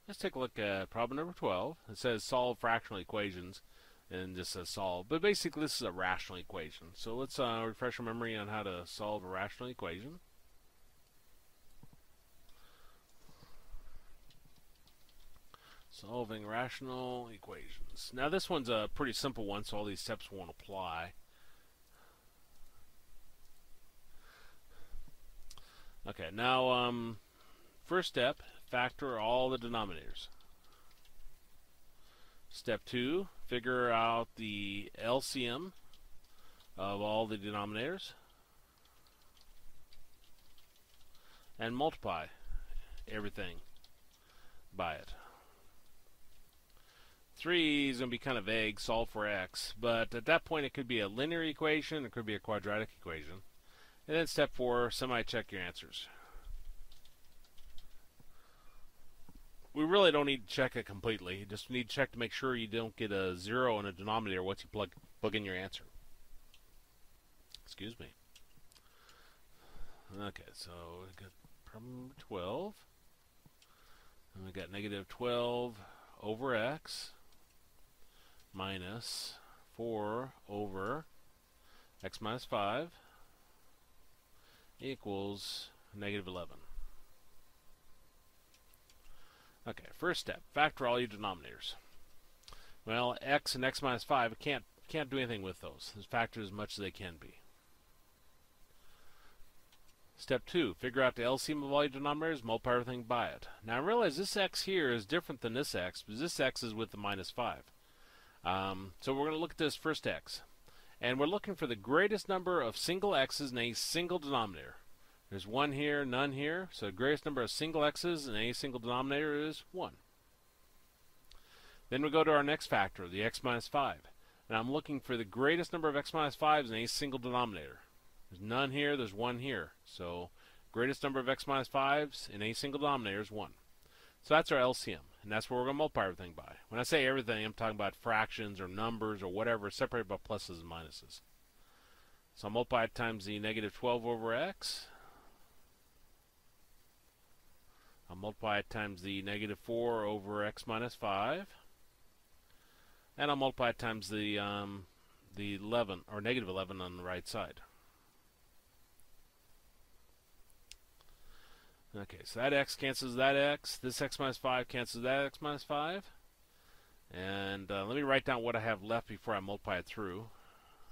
Let's take a look at problem number 12. It says solve fractional equations, and just says solve. But basically, this is a rational equation. So let's refresh our memory on how to solve a rational equation. Solving rational equations. Now this one's a pretty simple one, so all these steps won't apply. Okay, now first step, factor all the denominators. Step 2, figure out the LCM of all the denominators and multiply everything by it. 3 is going to be kind of vague, solve for x, but at that point it could be a linear equation, it could be a quadratic equation. And then step 4, semi-check your answers. We really don't need to check it completely. You just need to check to make sure you don't get a 0 in a denominator once you plug in your answer. Excuse me. Okay, so we got problem number 12. And we got negative 12 over x minus 4 over x minus 5 equals negative 11. Okay, first step, factor all your denominators. Well, x and x minus 5, can't do anything with those. Just factor as much as they can be. Step 2, figure out the LCM of all your denominators, multiply everything by it. Now I realize this x here is different than this x, because this x is with the minus 5. So we're going to look at this first x. And we're looking for the greatest number of single x's in a single denominator. There's 1 here, none here. So the greatest number of single x's in any single denominator is 1. Then we go to our next factor, the x minus 5. And I'm looking for the greatest number of x minus 5's in a single denominator. There's none here, there's 1 here. So greatest number of x minus 5's in a single denominator is 1. So that's our LCM, and that's what we're going to multiply everything by. When I say everything, I'm talking about fractions or numbers or whatever separated by pluses and minuses. So I'll multiply it times the negative 12 over x. I'll multiply it times the negative 4 over x minus 5. And I'll multiply it times the 11, or negative 11 on the right side. Okay, so that x cancels that x. This x minus 5 cancels that x minus 5. And let me write down what I have left before I multiply it through.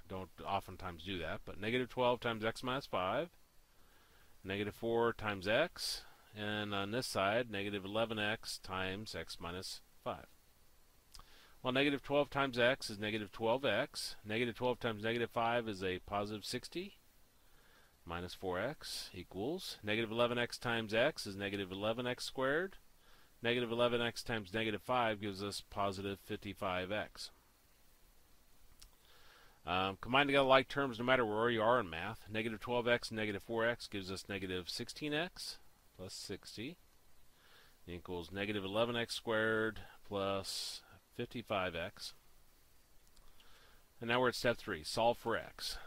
Don't oftentimes do that. But negative 12 times x minus 5. Negative 4 times x. And on this side, negative 11x times x minus 5. Well, negative 12 times x is negative 12x. Negative 12 times negative 5 is a positive 60. Minus 4x equals negative 11x times x is negative 11x squared. Negative 11x times negative 5 gives us positive 55x. Combine together like terms no matter where you are in math. Negative 12x and negative 4x gives us negative 16x plus 60 equals negative 11x squared plus 55x. And now we're at step 3, solve for x.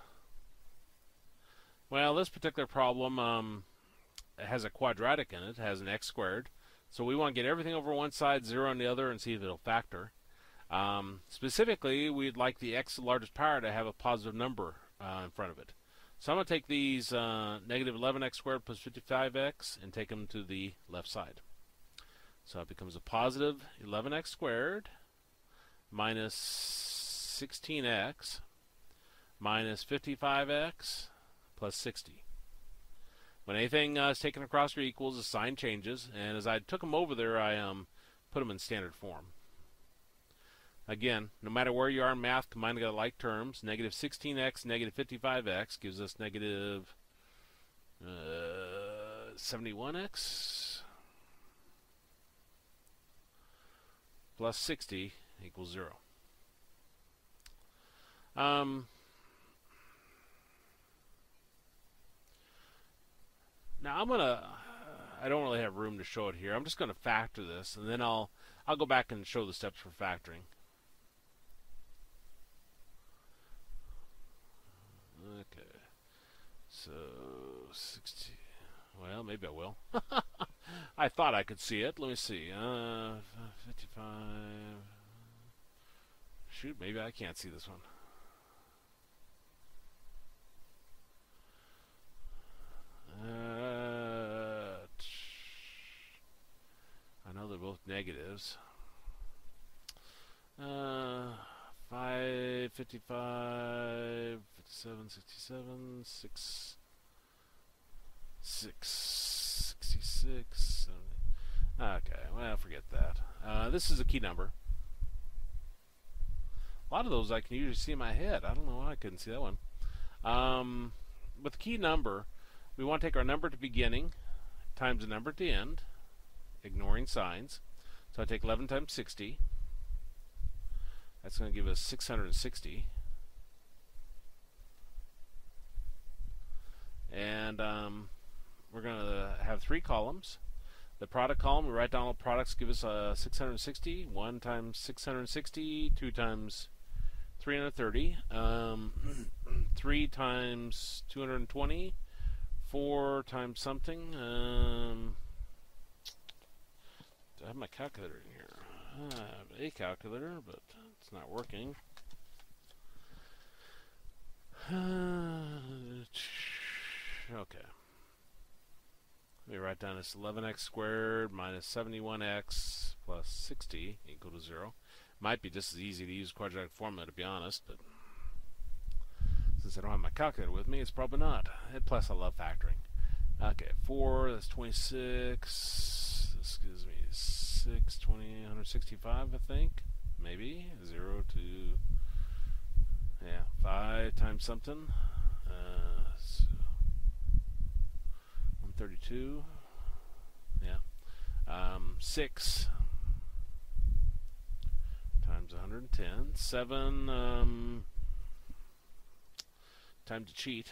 Well, this particular problem has a quadratic in it. It has an x squared. So we want to get everything over one side, 0 on the other, and see if it'll factor. Specifically, we'd like the x to the largest power to have a positive number in front of it. So I'm going to take these negative 11x squared plus 55x and take them to the left side. So it becomes a positive 11x squared minus 16x minus 55x plus 60. When anything is taken across your equals, the sign changes, and as I took them over there, I put them in standard form. Again, no matter where you are in math, combine together like terms. Negative 16x, negative 55x gives us negative 71x plus 60 equals 0. Now I don't really have room to show it here. I'm just gonna factor this, and then I'll go back and show the steps for factoring. Okay, so 60. Well, maybe I will. I thought I could see it. Let me see. 55. Shoot, maybe I can't see this one. I know they're both negatives. 5, 55, 57, 67, 6, 66, 70. Okay, well, forget that. This is a key number. A lot of those I can usually see in my head. I don't know why I couldn't see that one. With the key number, we want to take our number at the beginning times the number at the end, ignoring signs. So I take 11 times 60. That's going to give us 660. And we're going to have 3 columns. The product column, we write down all products, give us 660. 1 times 660, 2 times 330, 3 times 220, 4 times something. I have my calculator in here. I have a calculator, but it's not working. Okay. Let me write down this 11x squared minus 71x plus 60 equal to 0. Might be just as easy to use quadratic formula, to be honest, but since I don't have my calculator with me, it's probably not. And plus, I love factoring. Okay, 4, that's 26. This gives me 6, 20, 165, I think. Maybe. 0 to, yeah, 5 times something. So 132. Yeah. 6 times 110. 7 time to cheat.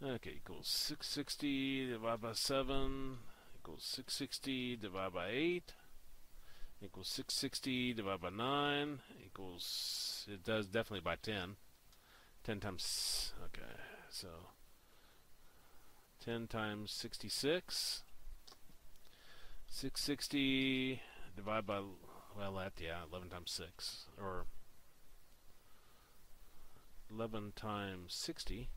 Okay, equals 660 divided by 7 equals 660 divided by 8 equals 660 divided by 9 equals, it does definitely by 10. 10 times, okay, so 10 times 66. 660 divided by, well, that, yeah, 11 times 6, or 11 times 60.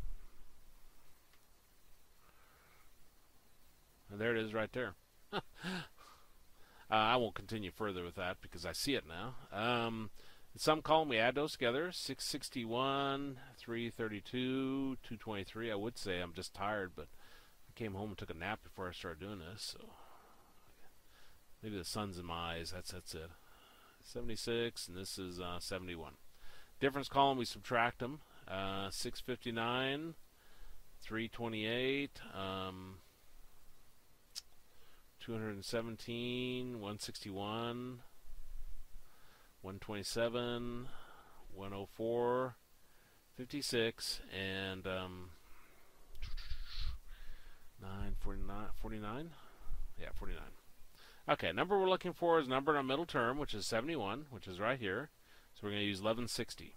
And there it is right there. I won't continue further with that because I see it now. In some column, we add those together. 661, 332, 223. I would say I'm just tired, but I came home and took a nap before I started doing this. So maybe the sun's in my eyes. That's it. 76, and this is 71. Difference column, we subtract them. 659, 328, 217, 161, 127, 104, 56, and 49? Yeah, 49. Okay, number we're looking for is number in our middle term, which is 71, which is right here. So we're going to use 1160.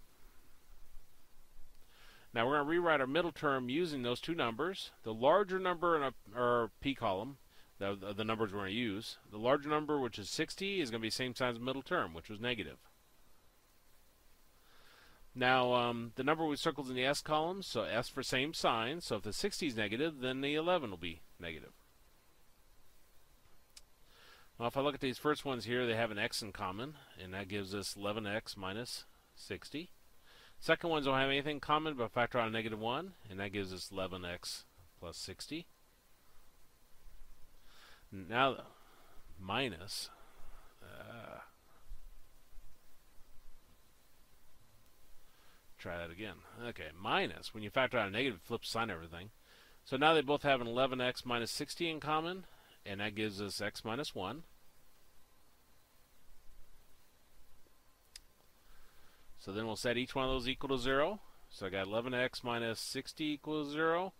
Now we're going to rewrite our middle term using those two numbers. The larger number in our P column, the numbers we're going to use, the larger number, which is 60, is going to be the same size as middle term, which was negative. Now, the number we circled in the S column, so S for same sign. So if the 60 is negative, then the 11 will be negative. Now, if I look at these first ones here, they have an x in common, and that gives us 11x minus 60. Second ones don't have anything in common, but factor out a negative 1, and that gives us 11x plus 60. Now, minus. Try that again. Okay, minus. When you factor out a negative, it flips sign everything. So now they both have an 11x minus 60 in common, and that gives us x minus 1. So then we'll set each one of those equal to 0. So I got 11x minus 60 equals 0,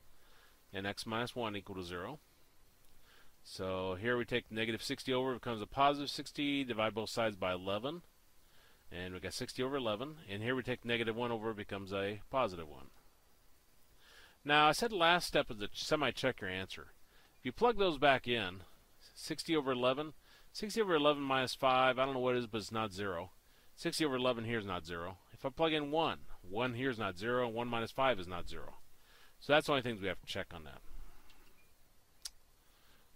and x minus 1 equal to 0. So here we take the negative 60 over, it becomes a positive 60, divide both sides by 11, And we got 60 over 11. And here we take negative 1 over, it becomes a positive 1. Now, I said last step is to semi-check your answer. If you plug those back in, 60 over 11, 60 over 11 minus 5, I don't know what it is, but it's not 0. 60 over 11 here is not 0. If I plug in 1, 1 here is not 0, and 1 minus 5 is not 0. So that's the only things we have to check on that.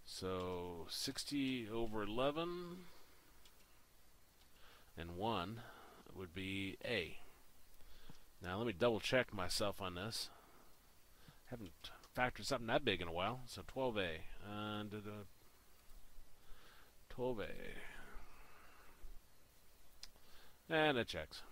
So 60 over 11 and 1 would be A. Now let me double check myself on this. Haven't factored something that big in a while. So 12A. And 12A. And it checks.